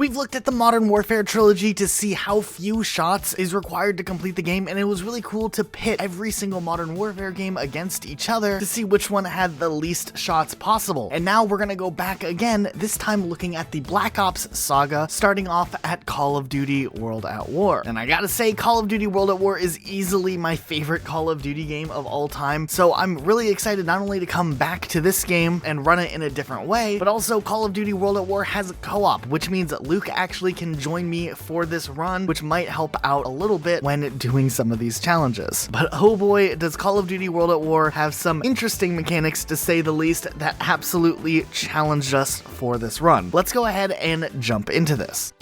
We've looked at the Modern Warfare trilogy to see how few shots is required to complete the game, and it was really cool to pit every single Modern Warfare game against each other to see which one had the least shots possible. And now we're gonna go back again, this time looking at the Black Ops saga, starting off at Call of Duty World at War. And I gotta say, Call of Duty World at War is easily my favorite Call of Duty game of all time, so I'm really excited not only to come back to this game and run it in a different way, but also Call of Duty World at War has co-op, which means that Luke actually can join me for this run, which might help out a little bit when doing some of these challenges. But oh boy, does Call of Duty World at War have some interesting mechanics, to say the least, that absolutely challenged us for this run. Let's go ahead and jump into this.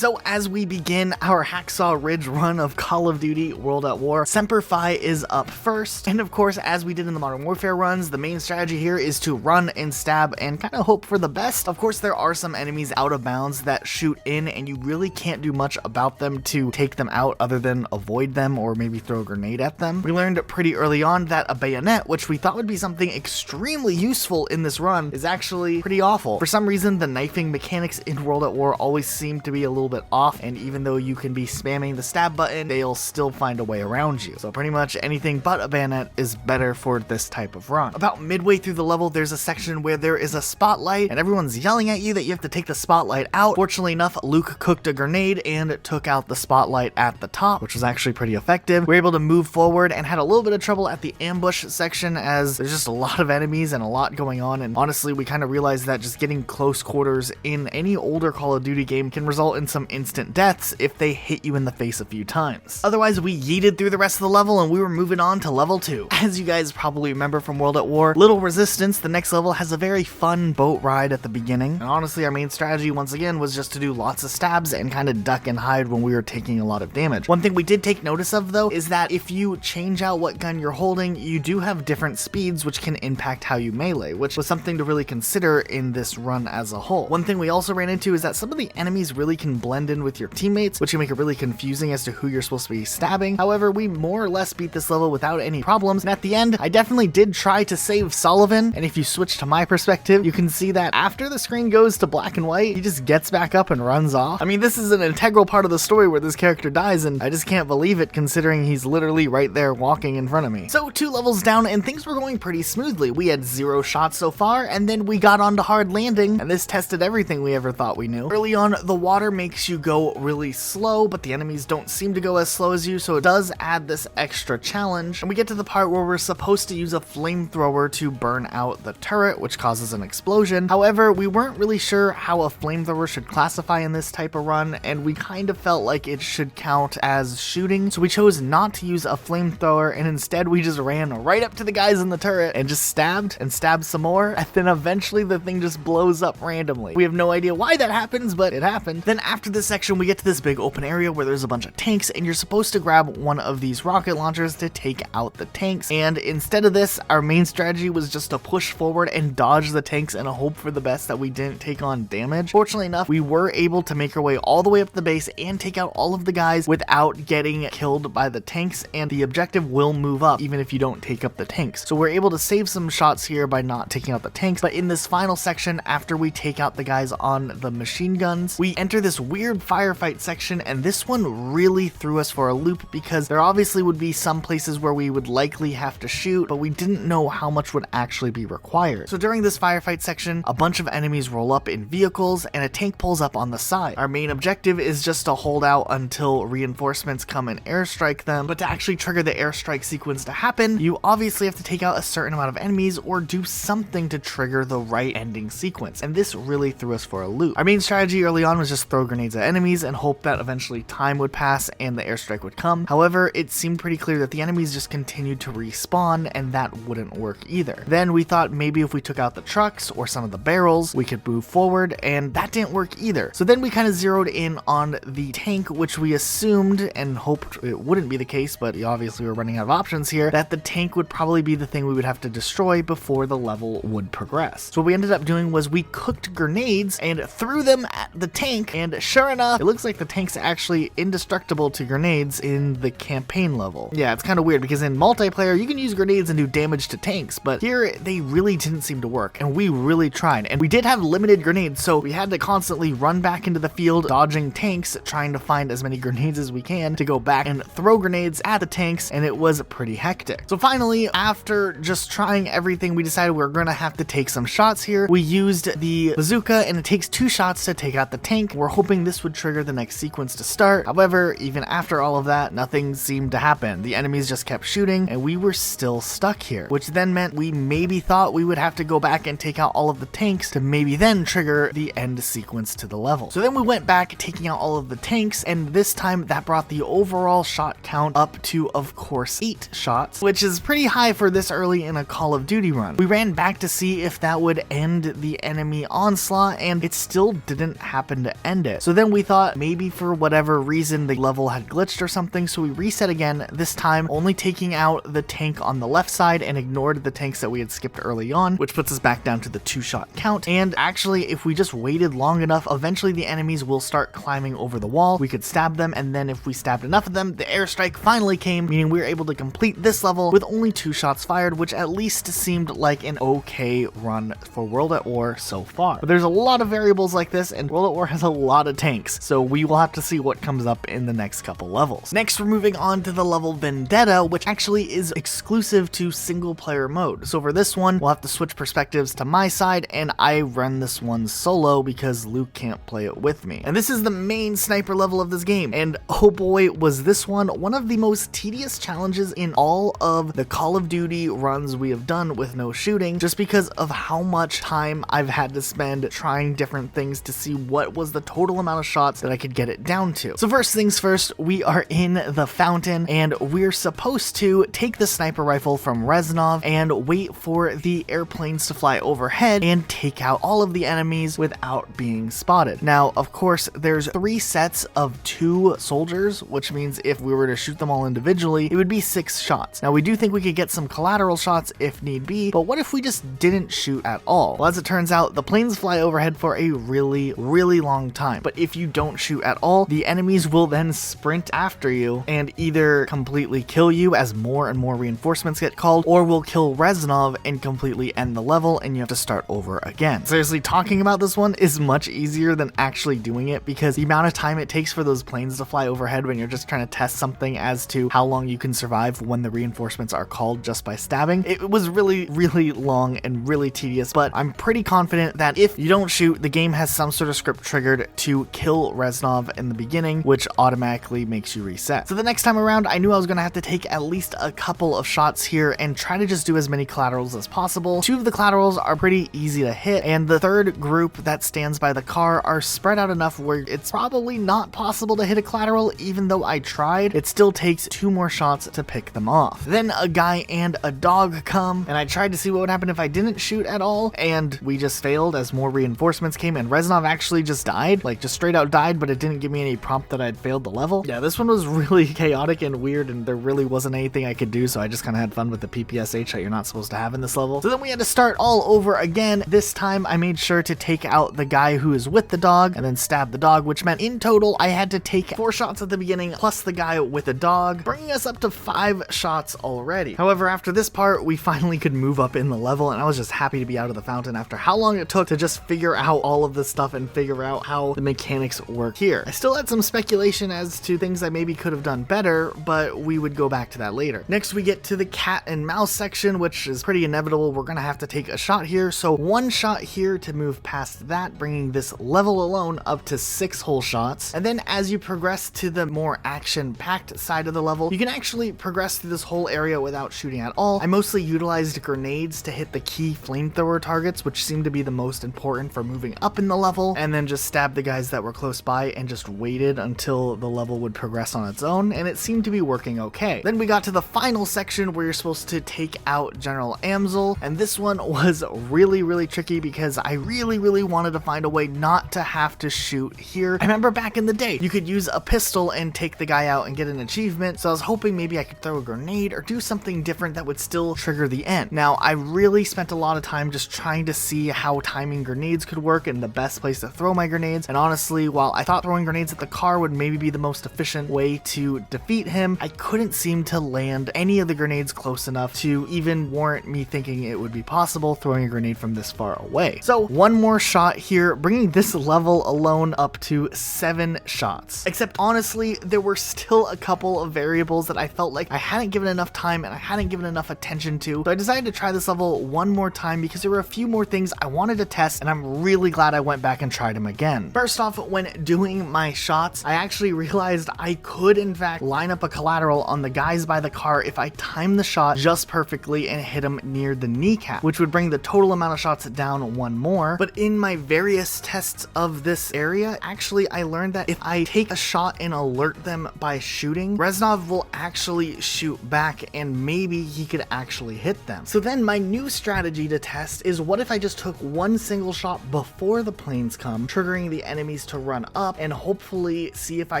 So as we begin our Hacksaw Ridge run of Call of Duty World at War, Semper Fi is up first, and of course, as we did in the Modern Warfare runs, the main strategy here is to run and stab and kind of hope for the best. Of course, there are some enemies out of bounds that shoot in, and you really can't do much about them to take them out other than avoid them or maybe throw a grenade at them. We learned pretty early on that a bayonet, which we thought would be something extremely useful in this run, is actually pretty awful. For some reason, the knifing mechanics in World at War always seem to be a little bit off, and even though you can be spamming the stab button, they'll still find a way around you. So pretty much anything but a bayonet is better for this type of run. About midway through the level, there's a section where there is a spotlight and everyone's yelling at you that you have to take the spotlight out. Fortunately enough, Luke cooked a grenade and took out the spotlight at the top, which was actually pretty effective. We were able to move forward and had a little bit of trouble at the ambush section, as there's just a lot of enemies and a lot going on, and honestly we kind of realized that just getting close quarters in any older Call of Duty game can result in some instant deaths if they hit you in the face a few times. Otherwise, we yeeted through the rest of the level and we were moving on to level 2. As you guys probably remember from World at War, little resistance, the next level has a very fun boat ride at the beginning, and honestly our main strategy once again was just to do lots of stabs and kind of duck and hide when we were taking a lot of damage. One thing we did take notice of though is that if you change out what gun you're holding, you do have different speeds which can impact how you melee, which was something to really consider in this run as a whole. One thing we also ran into is that some of the enemies really can blend in with your teammates, which can make it really confusing as to who you're supposed to be stabbing. However, we more or less beat this level without any problems, and at the end, I definitely did try to save Sullivan, and if you switch to my perspective, you can see that after the screen goes to black and white, he just gets back up and runs off. I mean, this is an integral part of the story where this character dies, and I just can't believe it considering he's literally right there walking in front of me. So 2 levels down, and things were going pretty smoothly. We had 0 shots so far, and then we got onto hard landing, and this tested everything we ever thought we knew. Early on, the water makes you go really slow, but the enemies don't seem to go as slow as you, so it does add this extra challenge. And we get to the part where we're supposed to use a flamethrower to burn out the turret, which causes an explosion. However, we weren't really sure how a flamethrower should classify in this type of run, and we kind of felt like it should count as shooting, so we chose not to use a flamethrower, and instead we just ran right up to the guys in the turret and just stabbed and stabbed some more, and then eventually the thing just blows up randomly. We have no idea why that happens, but it happened. Then after this section, we get to this big open area where there's a bunch of tanks, and you're supposed to grab one of these rocket launchers to take out the tanks, and instead of this, our main strategy was just to push forward and dodge the tanks and hope for the best that we didn't take on damage. Fortunately enough, we were able to make our way all the way up the base and take out all of the guys without getting killed by the tanks, and the objective will move up even if you don't take up the tanks. So we're able to save some shots here by not taking out the tanks, but in this final section, after we take out the guys on the machine guns, we enter this weird firefight section, and this one really threw us for a loop because there obviously would be some places where we would likely have to shoot, but we didn't know how much would actually be required. So during this firefight section, a bunch of enemies roll up in vehicles and a tank pulls up on the side. Our main objective is just to hold out until reinforcements come and airstrike them, but to actually trigger the airstrike sequence to happen, you obviously have to take out a certain amount of enemies or do something to trigger the right ending sequence, and this really threw us for a loop. Our main strategy early on was just throw grenades at enemies and hope that eventually time would pass and the airstrike would come. However, it seemed pretty clear that the enemies just continued to respawn, and that wouldn't work either. Then we thought maybe if we took out the trucks or some of the barrels, we could move forward, and that didn't work either. So then we kind of zeroed in on the tank, which we assumed and hoped it wouldn't be the case, but obviously we're running out of options here, that the tank would probably be the thing we would have to destroy before the level would progress. So what we ended up doing was we cooked grenades and threw them at the tank and sure enough, it looks like the tank's actually indestructible to grenades in the campaign level. Yeah, it's kind of weird because in multiplayer, you can use grenades and do damage to tanks, but here they really didn't seem to work, and we really tried. And we did have limited grenades, so we had to constantly run back into the field, dodging tanks, trying to find as many grenades as we can to go back and throw grenades at the tanks, and it was pretty hectic. So finally, after just trying everything, we decided we were gonna have to take some shots here. We used the bazooka, and it takes 2 shots to take out the tank. We're hoping this would trigger the next sequence to start. However, even after all of that, nothing seemed to happen. The enemies just kept shooting, and we were still stuck here, which then meant we maybe thought we would have to go back and take out all of the tanks to maybe then trigger the end sequence to the level. So then we went back, taking out all of the tanks, and this time that brought the overall shot count up to, of course, 8 shots, which is pretty high for this early in a Call of Duty run. We ran back to see if that would end the enemy onslaught, and it still didn't happen to end it. So then we thought maybe for whatever reason the level had glitched or something, so we reset again, this time only taking out the tank on the left side and ignored the tanks that we had skipped early on, which puts us back down to the 2-shot count. And actually, if we just waited long enough, eventually the enemies will start climbing over the wall. We could stab them, and then if we stabbed enough of them, the airstrike finally came, meaning we were able to complete this level with only 2 shots fired, which at least seemed like an okay run for World at War so far. But there's a lot of variables like this, and World at War has a lot of tanks, so we will have to see what comes up in the next couple levels. Next, we're moving on to the level Vendetta, which actually is exclusive to single player mode. So for this one, we'll have to switch perspectives to my side, and I run this one solo because Luke can't play it with me. And this is the main sniper level of this game, and oh boy, was this one of the most tedious challenges in all of the Call of Duty runs we have done with no shooting, just because of how much time I've had to spend trying different things to see what was the total amount of shots that I could get it down to. So first things first, we are in the fountain, and we're supposed to take the sniper rifle from Reznov and wait for the airplanes to fly overhead and take out all of the enemies without being spotted. Now, of course, there's 3 sets of 2 soldiers, which means if we were to shoot them all individually, it would be 6 shots. Now, we do think we could get some collateral shots if need be, but what if we just didn't shoot at all? Well, as it turns out, the planes fly overhead for a really long time, but if you don't shoot at all, the enemies will then sprint after you and either completely kill you as more and more reinforcements get called, or will kill Reznov and completely end the level and you have to start over again. Seriously, talking about this one is much easier than actually doing it, because the amount of time it takes for those planes to fly overhead when you're just trying to test something as to how long you can survive when the reinforcements are called just by stabbing, it was really long and really tedious. But I'm pretty confident that if you don't shoot, the game has some sort of script triggered to kill Reznov in the beginning, which automatically makes you reset. So the next time around, I knew I was gonna have to take at least a couple of shots here and try to just do as many collaterals as possible. 2 of the collaterals are pretty easy to hit, and the third group that stands by the car are spread out enough where it's probably not possible to hit a collateral. Even though I tried, it still takes 2 more shots to pick them off. Then a guy and a dog come, and I tried to see what would happen if I didn't shoot at all, and we just failed as more reinforcements came, and Reznov actually just died, like just straight out died, but it didn't give me any prompt that I'd failed the level. Yeah, this one was really chaotic and weird, and there really wasn't anything I could do, so I just kind of had fun with the PPSH that you're not supposed to have in this level. So then we had to start all over again. This time I made sure to take out the guy who is with the dog and then stab the dog, which meant in total I had to take 4 shots at the beginning plus the guy with the dog, bringing us up to 5 shots already. However, after this part, we finally could move up in the level, and I was just happy to be out of the fountain after how long it took to just figure out all of this stuff and figure out how the mechanics work here. I still had some speculation as to things I maybe could have done better, but we would go back to that later. Next, we get to the cat and mouse section, which is pretty inevitable. We're gonna have to take a shot here, so 1 shot here to move past that, bringing this level alone up to 6 whole shots. And then as you progress to the more action-packed side of the level, you can actually progress through this whole area without shooting at all. I mostly utilized grenades to hit the key flamethrower targets, which seemed to be the most important for moving up in the level, and then just stabbed the guys that were close by and just waited until the level would progress on its own, and it seemed to be working okay. Then we got to the final section where you're supposed to take out General Amsel, and this one was really tricky because I really wanted to find a way not to have to shoot here. I remember back in the day, you could use a pistol and take the guy out and get an achievement, so I was hoping maybe I could throw a grenade or do something different that would still trigger the end. Now, I really spent a lot of time just trying to see how timing grenades could work and the best place to throw my grenades, and honestly, honestly, while I thought throwing grenades at the car would maybe be the most efficient way to defeat him, I couldn't seem to land any of the grenades close enough to even warrant me thinking it would be possible throwing a grenade from this far away. So one more shot here, bringing this level alone up to 7 shots. Except honestly, there were still a couple of variables that I felt like I hadn't given enough time and I hadn't given enough attention to. So I decided to try this level one more time because there were a few more things I wanted to test, and I'm really glad I went back and tried them again. First off, when doing my shots, I actually realized I could in fact line up a collateral on the guys by the car if I timed the shot just perfectly and hit them near the kneecap, which would bring the total amount of shots down one more. But in my various tests of this area, actually I learned that if I take a shot and alert them by shooting, Reznov will actually shoot back and maybe he could actually hit them. So then my new strategy to test is, what if I just took one single shot before the planes come, triggering the enemies to run up, and hopefully see if I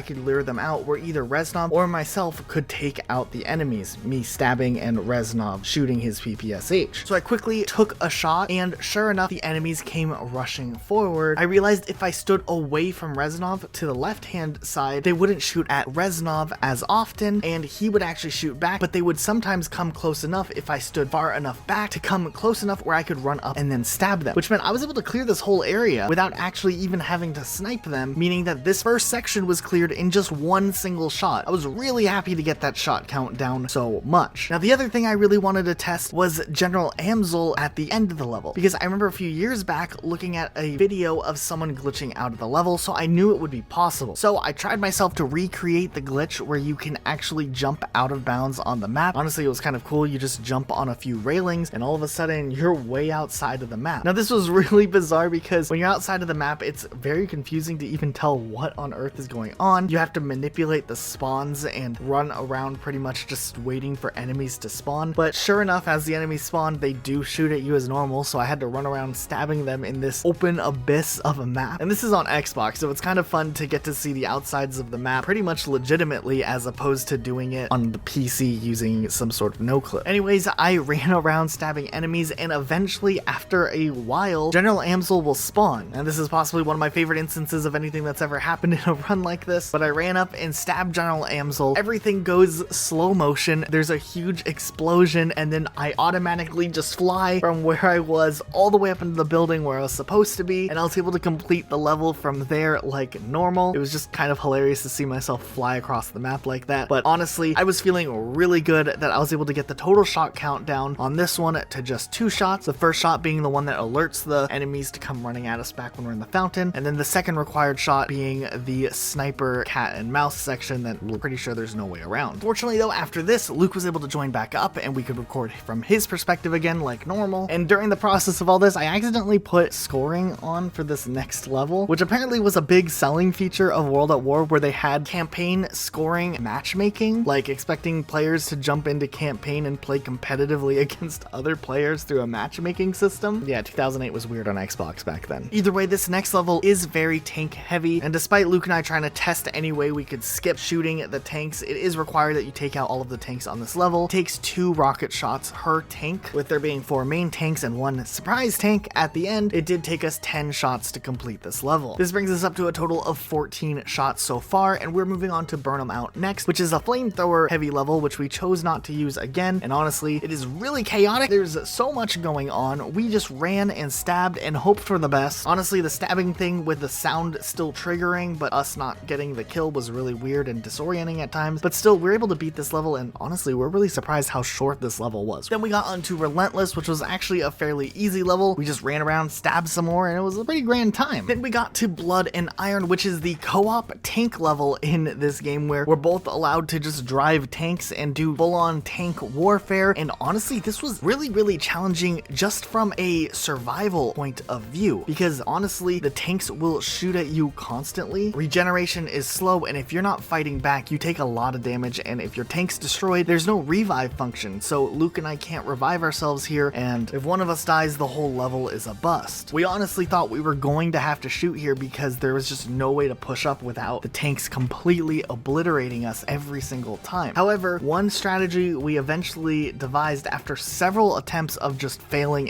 could lure them out where either Reznov or myself could take out the enemies, me stabbing and Reznov shooting his PPSH. So I quickly took a shot, and sure enough, the enemies came rushing forward. I realized if I stood away from Reznov to the left-hand side, they wouldn't shoot at Reznov as often, and he would actually shoot back, but they would sometimes come close enough if I stood far enough back to come close enough where I could run up and then stab them, which meant I was able to clear this whole area without actually even having to snipe them, meaning that this first section was cleared in just one single shot. I was really happy to get that shot count down so much. Now, the other thing I really wanted to test was General Amsel at the end of the level, because I remember a few years back looking at a video of someone glitching out of the level, so I knew it would be possible. So I tried myself to recreate the glitch where you can actually jump out of bounds on the map. Honestly, it was kind of cool. You just jump on a few railings and all of a sudden you're way outside of the map. Now, this was really bizarre because when you're outside of the map, it's very confusing to even tell what on earth is going on. You have to manipulate the spawns and run around pretty much just waiting for enemies to spawn. But sure enough, as the enemies spawn, they do shoot at you as normal, so I had to run around stabbing them in this open abyss of a map. And this is on Xbox, so it's kind of fun to get to see the outsides of the map pretty much legitimately, as opposed to doing it on the PC using some sort of no-clip. Anyways, I ran around stabbing enemies, and eventually, after a while, General Amsel will spawn. And this is possibly one of my favorite instances of anything that's ever happened in a run like this, but I ran up and stabbed General Amsel. Everything goes slow motion, there's a huge explosion, and then I automatically just fly from where I was all the way up into the building where I was supposed to be, and I was able to complete the level from there like normal. It was just kind of hilarious to see myself fly across the map like that, but honestly, I was feeling really good that I was able to get the total shot count down on this one to just 2 shots. The first shot being the one that alerts the enemies to come running at us back when we're in the fountain, and then the second required shot being the sniper cat and mouse section that we're pretty sure there's no way around. Fortunately though, after this, Luke was able to join back up and we could record from his perspective again like normal, and during the process of all this, I accidentally put scoring on for this next level, which apparently was a big selling feature of World at War, where they had campaign scoring matchmaking, like expecting players to jump into campaign and play competitively against other players through a matchmaking system. Yeah, 2008 was weird on Xbox back then. Either way, this next level is very tank heavy, and despite Luke and I trying to test any way we could skip shooting the tanks, it is required that you take out all of the tanks on this level. It takes 2 rocket shots per tank, with there being 4 main tanks and 1 surprise tank at the end. It did take us 10 shots to complete this level. This brings us up to a total of 14 shots so far, and we're moving on to Burn 'em Out next, which is a flamethrower heavy level, which we chose not to use again, and honestly, it is really chaotic. There's so much going on. We just ran and stabbed and hoped for the best. Honestly, the stabbing thing with the sound still triggering, but us not getting the kill was really weird and disorienting at times, but still, we're able to beat this level, and honestly, we're really surprised how short this level was. Then we got onto Relentless, which was actually a fairly easy level. We just ran around, stabbed some more, and it was a pretty grand time. Then we got to Blood and Iron, which is the co-op tank level in this game, where we're both allowed to just drive tanks and do full-on tank warfare, and honestly, this was really challenging just from a survival point of view, because honestly, the tanks will shoot at you constantly. Regeneration is slow, and if you're not fighting back, you take a lot of damage, and if your tank's destroyed, there's no revive function, so Luke and I can't revive ourselves here, and if one of us dies, the whole level is a bust. We honestly thought we were going to have to shoot here because there was just no way to push up without the tanks completely obliterating us every single time. However, one strategy we eventually devised after several attempts of just failing,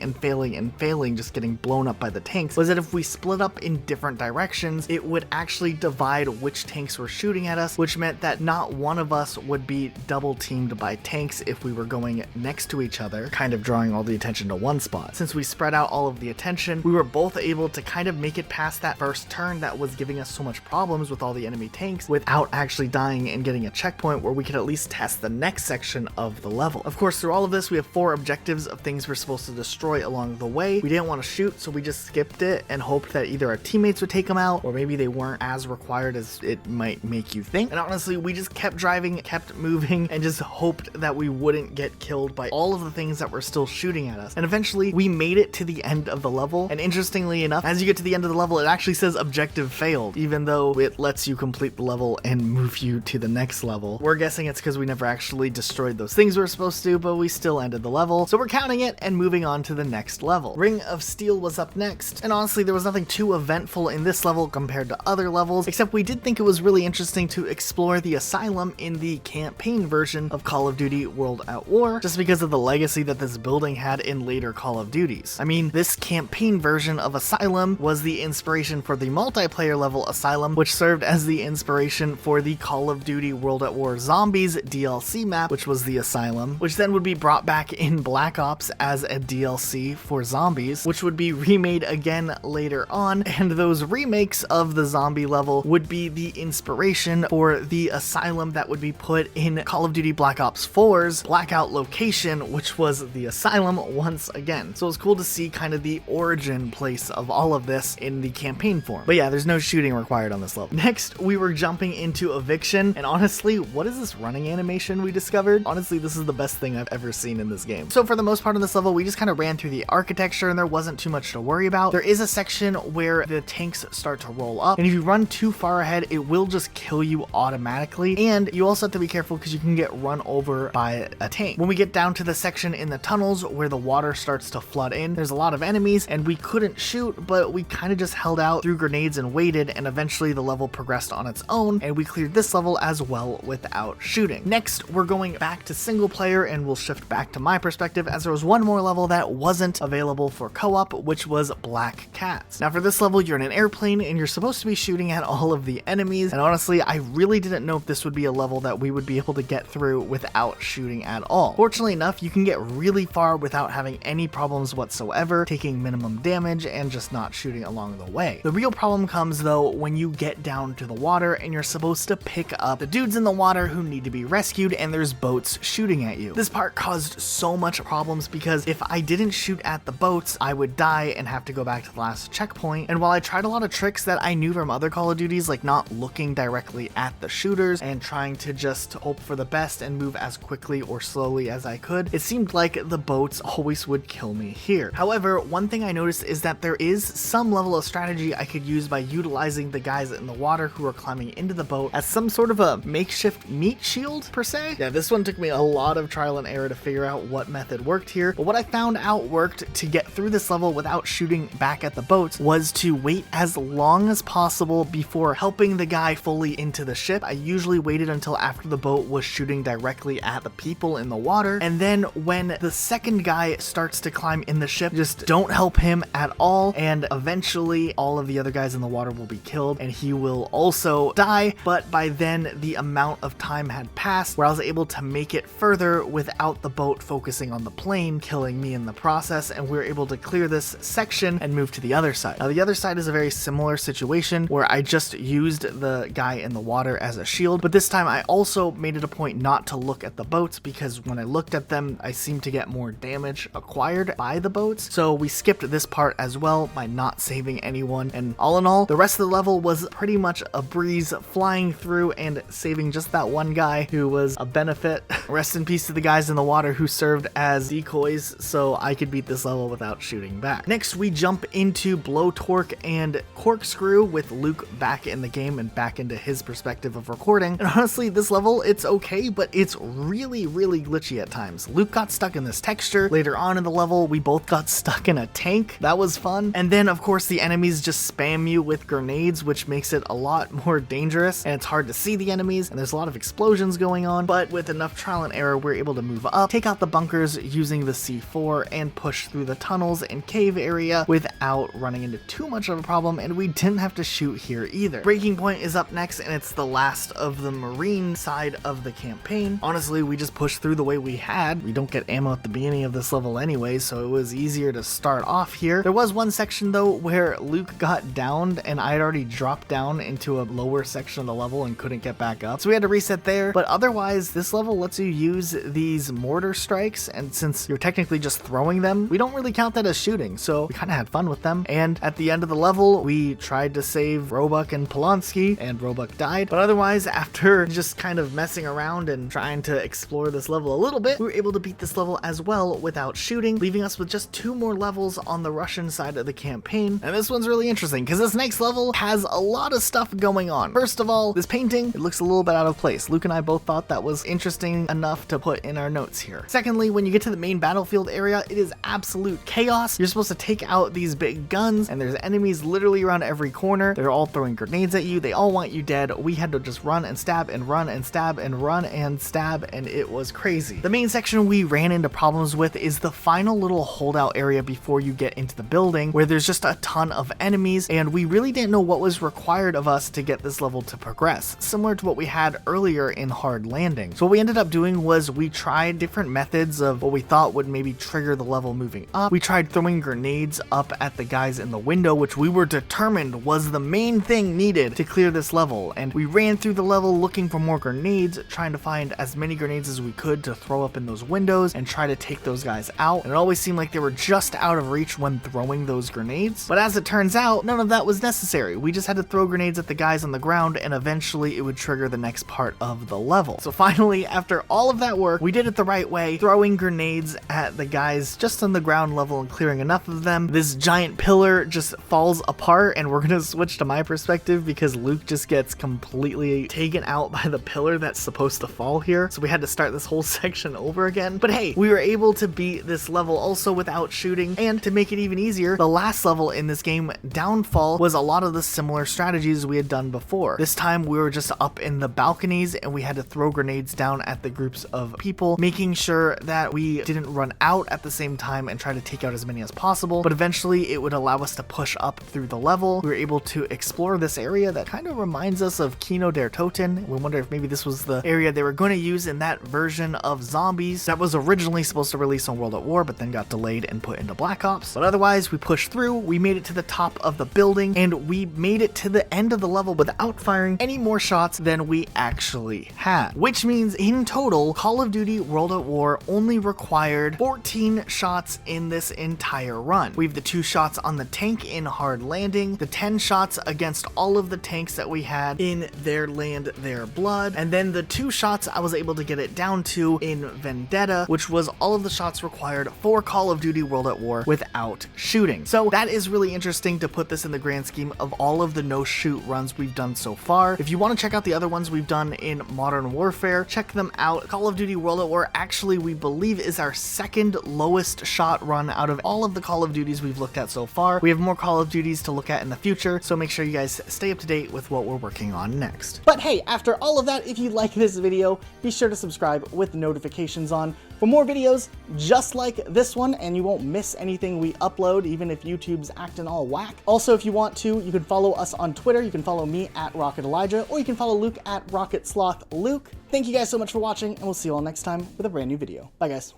just getting blown up by the tanks, was that if we split up in different directions, directions, it would actually divide which tanks were shooting at us, which meant that not one of us would be double teamed by tanks if we were going next to each other, kind of drawing all the attention to one spot. Since we spread out all of the attention, we were both able to kind of make it past that first turn that was giving us so much problems with all the enemy tanks without actually dying and getting a checkpoint where we could at least test the next section of the level. Of course, through all of this, we have 4 objectives of things we're supposed to destroy along the way. We didn't want to shoot, so we just skipped it and hoped that either our teammates would take them out or maybe they weren't as required as it might make you think. And honestly, we just kept driving, kept moving, and just hoped that we wouldn't get killed by all of the things that were still shooting at us. And eventually, we made it to the end of the level. And interestingly enough, as you get to the end of the level, it actually says objective failed, even though it lets you complete the level and move you to the next level. We're guessing it's because we never actually destroyed those things we were supposed to, but we still ended the level. So we're counting it and moving on to the next level. Ring of Steel was up next, and honestly, there was nothing too eventful in this level compared to other levels, except we did think it was really interesting to explore the asylum in the campaign version of Call of Duty World at War, just because of the legacy that this building had in later Call of Duties. I mean, this campaign version of Asylum was the inspiration for the multiplayer level Asylum, which served as the inspiration for the Call of Duty World at War Zombies DLC map, which was the Asylum, which then would be brought back in Black Ops as a DLC for Zombies, which would be remade again later on, and those remakes of the zombie level would be the inspiration for the Asylum that would be put in Call of Duty Black Ops 4's Blackout location, which was the Asylum once again. So it's cool to see kind of the origin place of all of this in the campaign form. But yeah, there's no shooting required on this level. Next, we were jumping into Eviction, and honestly, what is this running animation we discovered? Honestly, this is the best thing I've ever seen in this game. So for the most part of this level, we just kind of ran through the architecture and there wasn't too much to worry about. There is a section where the tanks start to roll up, and if you run too far ahead, it will just kill you automatically, and you also have to be careful because you can get run over by a tank. When we get down to the section in the tunnels where the water starts to flood in, there's a lot of enemies, and we couldn't shoot, but we kind of just held out through grenades and waited, and eventually the level progressed on its own, and we cleared this level as well without shooting. Next, we're going back to single player, and we'll shift back to my perspective, as there was one more level that wasn't available for co-op, which was Black Cats. Now for this level, you're in an airplane, and you're supposed to be shooting at all of the enemies, and honestly, I really didn't know if this would be a level that we would be able to get through without shooting at all. Fortunately enough, you can get really far without having any problems whatsoever, taking minimum damage and just not shooting along the way. The real problem comes though when you get down to the water and you're supposed to pick up the dudes in the water who need to be rescued, and there's boats shooting at you. This part caused so much problems because if I didn't shoot at the boats, I would die and have to go back to the last checkpoint. And while I tried a lot of tricks that I knew from other Call of Duties, like not looking directly at the shooters and trying to just hope for the best and move as quickly or slowly as I could, it seemed like the boats always would kill me here. However, one thing I noticed is that there is some level of strategy I could use by utilizing the guys in the water who are climbing into the boat as some sort of a makeshift meat shield per se. Yeah, this one took me a lot of trial and error to figure out what method worked here, but what I found out worked to get through this level without shooting back at the boats was to wait as long as possible before helping the guy fully into the ship. I usually waited until after the boat was shooting directly at the people in the water, and then when the second guy starts to climb in the ship, just don't help him at all, and eventually all of the other guys in the water will be killed and he will also die. But by then the amount of time had passed where I was able to make it further without the boat focusing on the plane, killing me in the process, and we were able to clear this section and move to the other side. Now the other side is a very similar situation where I just used the guy in the water as a shield, but this time I also made it a point not to look at the boats because when I looked at them, I seemed to get more damage acquired by the boats. So we skipped this part as well by not saving anyone, and all in all, the rest of the level was pretty much a breeze, flying through and saving just that one guy who was a benefit. Rest in peace to the guys in the water who served as decoys so I could beat this level without shooting back. Next, we jump into Blowtorque and Corkscrew with Luke back in the game and back into his perspective of recording. And honestly, this level, it's okay, but it's really glitchy at times. Luke got stuck in this texture. Later on in the level, we both got stuck in a tank. That was fun. And then, of course, the enemies just spam you with grenades, which makes it a lot more dangerous, and it's hard to see the enemies, and there's a lot of explosions going on, but with enough trial and error, we're able to move up, take out the bunkers using the C4, and push through the tunnels and cave area without running into too much of a problem, and we didn't have to shoot here either. Breaking Point is up next, and it's the last of the marine side of the campaign. Honestly, we just pushed through the way we had. We don't get ammo at the beginning of this level anyway, so it was easier to start off here. There was one section though where Luke got downed, and I had already dropped down into a lower section of the level and couldn't get back up, so we had to reset there. But otherwise, this level lets you use these mortar strikes, and since you're technically just throwing them, we don't really count that as shooting, so we kind of had fun with them. And at the end of the level, we tried to save Roebuck and Polonsky, and Roebuck died. But otherwise, after just kind of messing around and trying to explore this level a little bit, we were able to beat this level as well without shooting, leaving us with just 2 more levels on the Russian side of the campaign. And this one's really interesting because this next level has a lot of stuff going on. First of all, this painting, it looks a little bit out of place. Luke and I both thought that was interesting enough to put in our notes here. Secondly, when you get to the main battlefield area, it is absolute chaos. You're supposed to take out these big guns, and there's enemies literally around every corner. They're all throwing grenades at you. They all want you dead. We had to just run and stab and run and stab and run and stab, and it was crazy. The main section we ran into problems with is the final little holdout area before you get into the building, where there's just a ton of enemies, and we really didn't know what was required of us to get this level to progress, similar to what we had earlier in Hard Landing. So what we ended up doing was we tried different methods of what we thought would maybe trigger the level moving up. We tried throwing grenades up at the guys in the window, which we were determined was the main thing needed to clear this level, and we ran through the level looking for more grenades, trying to find as many grenades as we could to throw up in those windows and try to take those guys out. And it always seemed like they were just out of reach when throwing those grenades, but as it turns out, none of that was necessary. We just had to throw grenades at the guys on the ground, and eventually it would trigger the next part of the level. So finally, after all of that work, we did it the right way, throwing grenades at the guys just on the ground level and clearing enough of them. This giant pillar just falls apart, and we're gonna switch to my perspective because Luke just gets completely taken out by the pillar that's supposed to fall here. So we had to start this whole section over again. But hey, we were able to beat this level also without shooting, and to make it even easier, the last level in this game, Downfall, was a lot of the similar strategies we had done before. This time we were just up in the balconies, and we had to throw grenades down at the groups of people, making sure that we didn't run out at the same time and try to take out as many as possible. But eventually it would allow us to push up through the level. We were able to explore this area that kind of reminds us of Kino der Toten. We wonder if maybe this was the area they were going to use in that version of Zombies that was originally supposed to release on World at War, but then got delayed and put into Black Ops. But otherwise, we pushed through, we made it to the top of the building, and we made it to the end of the level without firing any more shots than we actually had. Which means in total, Call of Duty World at War only required 14 shots in this entire run. We have the 2 shots on the tank in Hard Landing, the 10 shots against all of the tanks that we had in Their Land, Their Blood, and then the 2 shots I was able to get it down to in Vendetta, which was all of the shots required for Call of Duty World at War without shooting. So that is really interesting to put this in the grand scheme of all of the no-shoot runs we've done so far. If you want to check out the other ones we've done in Modern Warfare, check them out. Call of Duty World at War actually, we believe, is our 2nd lowest shot run out of all of the Call of Duties we've looked at so far. We have more Call of Duties to look at in the future, so make sure you guys stay up to date with what we're working on next. But hey, after all of that, if you like this video, be sure to subscribe with notifications on for more videos just like this one, and you won't miss anything we upload, even if YouTube's acting all whack. Also, if you want to, you can follow us on Twitter. You can follow me at Rocket Elijah, or you can follow Luke at Rocket Sloth Luke. Thank you guys so much for watching, and we'll see you all next time with a brand new video. Bye, guys.